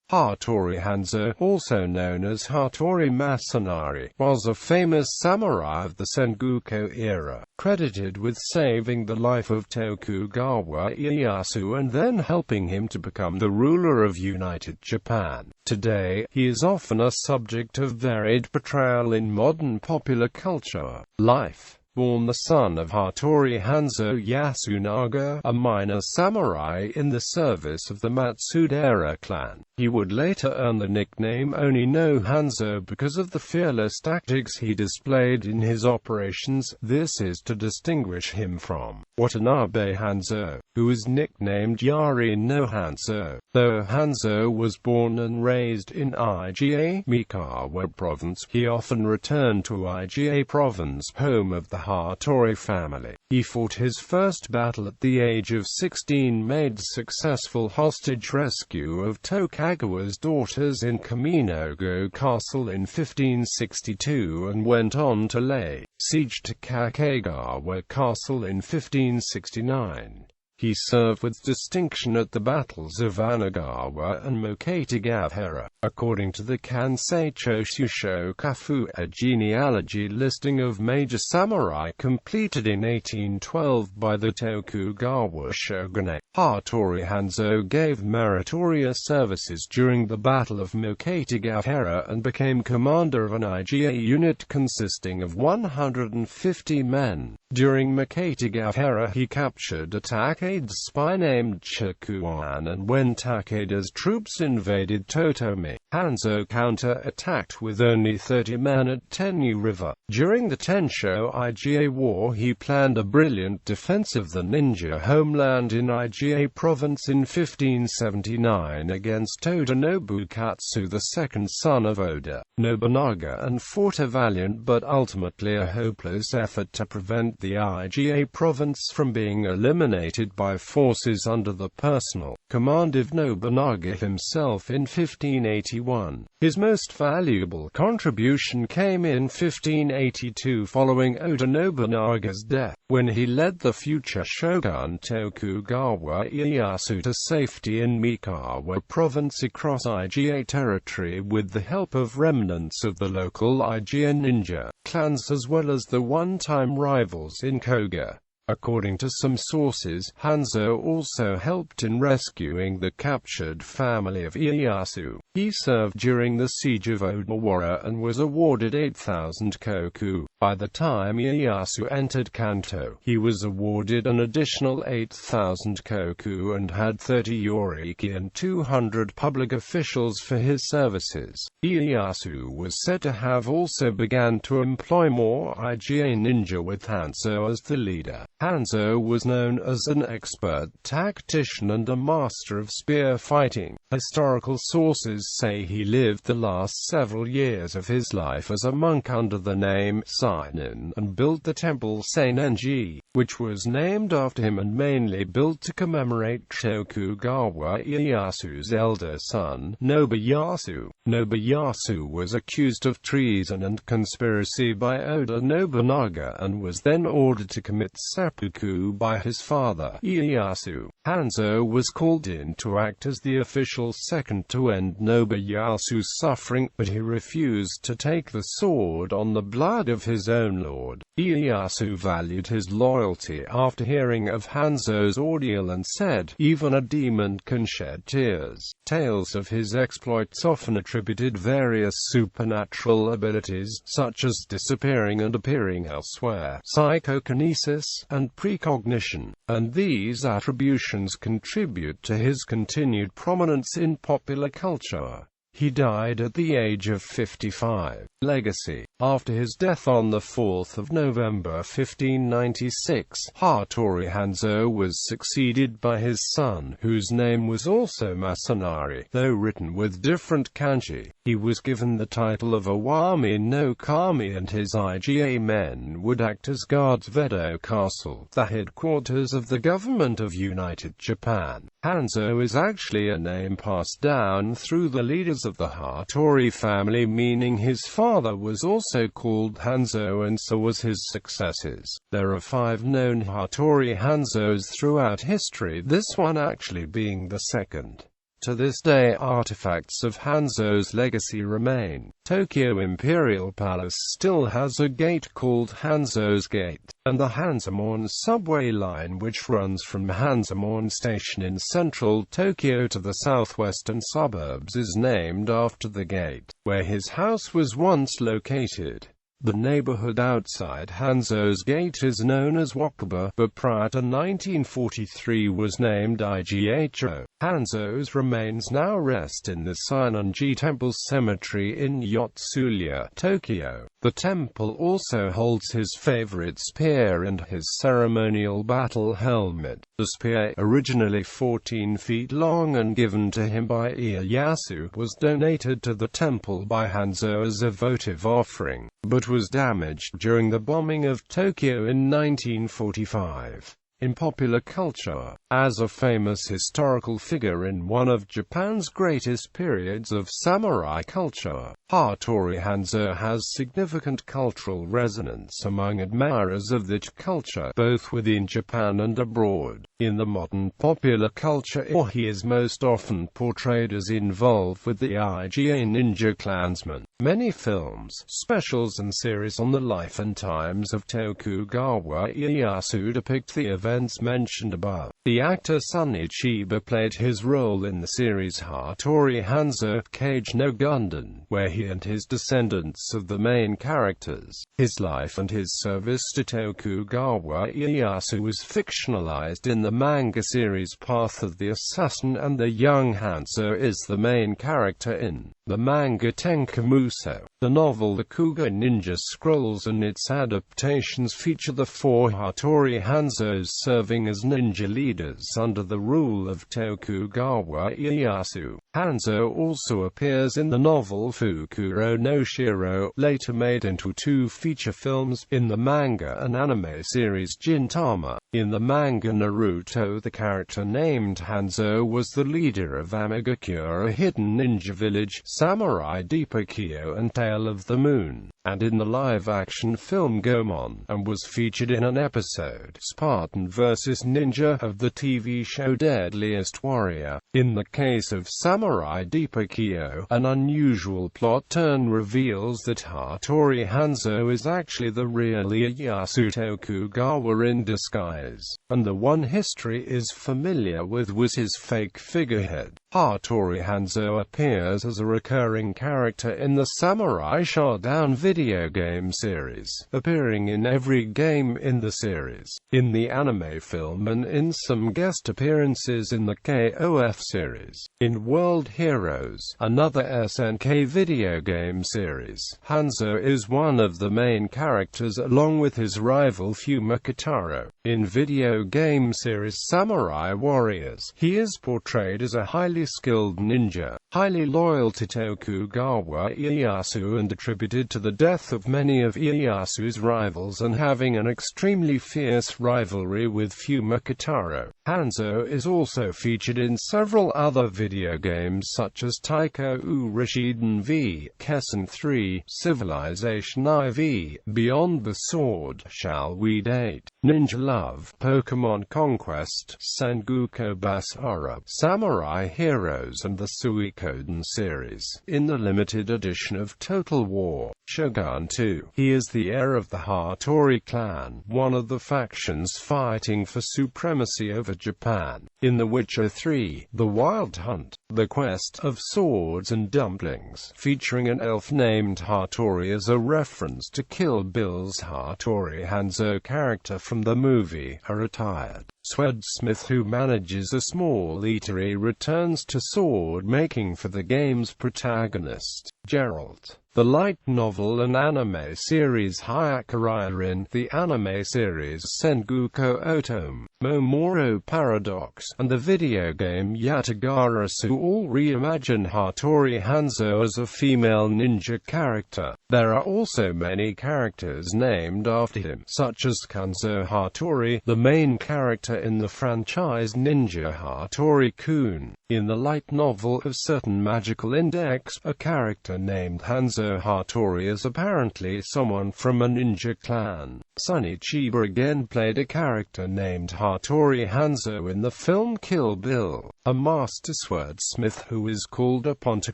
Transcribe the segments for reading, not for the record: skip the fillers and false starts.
Hattori Hanzo, also known as Hattori Masanari, was a famous samurai of the Sengoku era, credited with saving the life of Tokugawa Ieyasu and then helping him to become the ruler of United Japan. Today, he is often a subject of varied portrayal in modern popular culture. Life. Born the son of Hattori Hanzo Yasunaga, a minor samurai in the service of the Matsudaira clan, he would later earn the nickname Oni no Hanzo because of the fearless tactics he displayed in his operations. This is to distinguish him from Watanabe Hanzo, who was nicknamed Yari no Hanzo. Though Hanzo was born and raised in Iga Mikawa province, he often returned to Iga province, home of the Hattori family. He fought his first battle at the age of 16, made successful hostage rescue of Tokugawa's daughters in Kaminogo Castle in 1562 and went on to lay siege to Kakegawa Castle in 1569. He served with distinction at the battles of Anagawa and Moketagawa. According to the Kansei Choshu Kafu, a genealogy listing of major samurai completed in 1812 by the Tokugawa shogunate, Hattori Hanzo gave meritorious services during the Battle of Moketagawa and became commander of an Iga unit consisting of 150 men. During Moketagawa, he captured a Takeda's spy named Chikuan, and when Takeda's troops invaded Totomi, Hanzo counter-attacked with only 30 men at Tenyu River. During the Tensho Iga War, he planned a brilliant defense of the ninja homeland in Iga province in 1579 against Oda Nobukatsu, the second son of Oda Nobunaga, and fought a valiant but ultimately a hopeless effort to prevent the Iga province from being eliminated by forces under the personal command of Nobunaga himself in 1581. His most valuable contribution came in 1582 following Oda Nobunaga's death, when he led the future shogun Tokugawa Ieyasu to safety in Mikawa province across Iga territory with the help of remnants of the local Iga ninja clans as well as the one-time rivals in Koga. According to some sources, Hanzo also helped in rescuing the captured family of Ieyasu. He served during the siege of Odawara and was awarded 8,000 koku. By the time Ieyasu entered Kanto, he was awarded an additional 8,000 koku and had 30 yoriki and 200 public officials for his services. Ieyasu was said to have also began to employ more Iga ninja with Hanzo as the leader. Hanzo was known as an expert tactician and a master of spear fighting. Historical sources say he lived the last several years of his life as a monk under the name Seinen and built the temple Seinenji, which was named after him and mainly built to commemorate Tokugawa Ieyasu's elder son, Nobuyasu. Nobuyasu was accused of treason and conspiracy by Oda Nobunaga and was then ordered to commit seppuku by his father, Ieyasu. Hanzo was called in to act as the official second to end Nobuyasu's suffering, but he refused to take the sword on the blood of his own lord. Ieyasu valued his loyalty after hearing of Hanzo's ordeal and said, "Even a demon can shed tears." Tales of his exploits often attributed various supernatural abilities, such as disappearing and appearing elsewhere, psychokinesis, and precognition, and these attributions contribute to his continued prominence in popular culture. He died at the age of 55. Legacy. After his death on the 4th of November 1596, Hattori Hanzo was succeeded by his son, whose name was also Masanari, though written with different kanji. He was given the title of Owami no Kami, and his Iga men would act as guards of Edo Castle, the headquarters of the government of United Japan. Hanzo is actually a name passed down through the leaders of the Hattori family, meaning his father was also called Hanzo and so was his successors. There are 5 known Hattori Hanzos throughout history, this one actually being the second. To this day, artifacts of Hanzo's legacy remain. Tokyo Imperial Palace still has a gate called Hanzo's Gate, and the Hanzomon subway line, which runs from Hanzomon Station in central Tokyo to the southwestern suburbs, is named after the gate, where his house was once located. The neighborhood outside Hanzo's Gate is known as Wakaba, but prior to 1943 was named Igo. Hanzo's remains now rest in the Seinonji Temple Cemetery in Yotsuya, Tokyo. The temple also holds his favorite spear and his ceremonial battle helmet. The spear, originally 14 feet long and given to him by Ieyasu, was donated to the temple by Hanzo as a votive offering, but was damaged during the bombing of Tokyo in 1945. In popular culture, as a famous historical figure in one of Japan's greatest periods of samurai culture, Hattori Hanzo has significant cultural resonance among admirers of that culture, both within Japan and abroad. In the modern popular culture, he is most often portrayed as involved with the Iga ninja clansmen. Many films, specials and series on the life and times of Tokugawa Ieyasu depict the events mentioned above. The actor Sonny Chiba played his role in the series Hattori Hanzo, Kage no Gundan, where he and his descendants of the main characters. His life and his service to Tokugawa Ieyasu was fictionalized in the manga series Path of the Assassin, and the young Hanzo is the main character in the manga Tenkamuso. The novel The Kuga Ninja Scrolls and its adaptations feature the four Hattori Hanzos serving as ninja leaders under the rule of Tokugawa Ieyasu. Hanzo also appears in the novel Fukuro no Shiro, later made into two feature films, in the manga and anime series Gintama. In the manga Naruto, the character named Hanzo was the leader of Amigakure, a hidden ninja village, Samurai Deepakyo and Tale of the Moon, and in the live-action film Gomon, and was featured in an episode, Spartan vs. Ninja, of the TV show Deadliest Warrior. In the case of Samurai Deepakyo, an unusual plot turn reveals that Hattori Hanzo is actually the real Ieyasu Tokugawa in disguise, and the one history is familiar with was his fake figurehead. Hattori Hanzo appears as a recurring character in the Samurai Shodown video game series, appearing in every game in the series, in the anime film, and in some guest appearances in the KOF series. In World Heroes, another SNK video game series, Hanzo is one of the main characters along with his rival Fuma Kitaro. In video game series Samurai Warriors, he is portrayed as a highly skilled ninja, highly loyal to Tokugawa Ieyasu and attributed to the death of many of Ieyasu's rivals and having an extremely fierce rivalry with Fuma Kitaro. Hanzo is also featured in several other video games such as Taiko Urashiden v. Kessen 3, Civilization IV, Beyond the Sword, Shall We Date, Ninja Love, Pokemon Conquest, Sengoku Basara, Samurai Heroes, and the Suikoden series. In the limited edition of Total War, Shogun 2, he is the heir of the Hattori clan, one of the factions fighting for supremacy over Japan. In The Witcher 3, The Wild Hunt, The Quest of Swords and Dumplings, featuring an elf named Hattori as a reference to Kill Bill's Hattori Hanzo character from the movie, a retired swordsmith who manages a small eatery returns to sword making for the game's protagonist, Geralt. The light novel and anime series Hyakuririn, the anime series Sengoku Otome, Momoro Paradox, and the video game Yatagarasu all reimagine Hattori Hanzo as a female ninja character. There are also many characters named after him, such as Kanzo Hattori, the main character character in the franchise Ninja Hattori-kun. In the light novel of certain magical index, a character named Hanzo Hattori is apparently someone from a ninja clan. Sonny Chiba again played a character named Hattori Hanzo in the film Kill Bill, a master swordsmith who is called upon to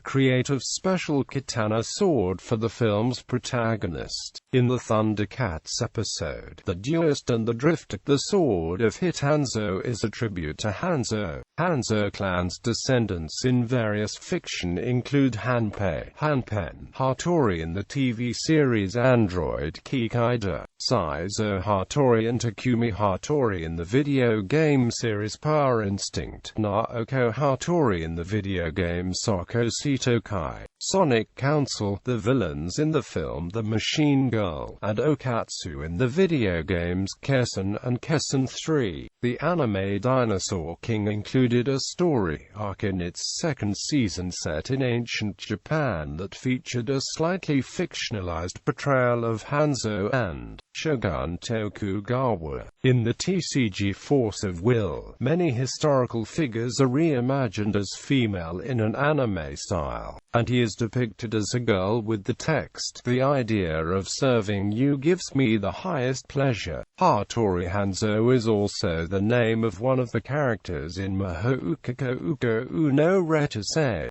create a special katana sword for the film's protagonist. In the Thundercats episode, The Duelist and the Drifter, the Sword of Hit Hanzo is a tribute to Hanzo. Hanzo clan's descendants in various fiction include Hanpei, Hanpen, Hattori in the TV series Android Kikaider, Saizo Hattori and Takumi Hattori in the video game series Power Instinct, Naoko Hattori in the video game Soko Sitokai, Sonic Council, the villains in the film The Machine Girl, and Okatsu in the video games Kessen and Kessen 3. The anime Dinosaur King included a story arc in its second season set in ancient Japan that featured a slightly fictionalized portrayal of Hanzo and Shogun Tokugawa. In the TCG Force of Will, many historical figures are reimagined as female in an anime style, and he is depicted as a girl with the text, "The idea of serving you gives me the highest pleasure." Hattori Hanzo is also the name of one of the characters in Mahou Uko Uko no Retusei,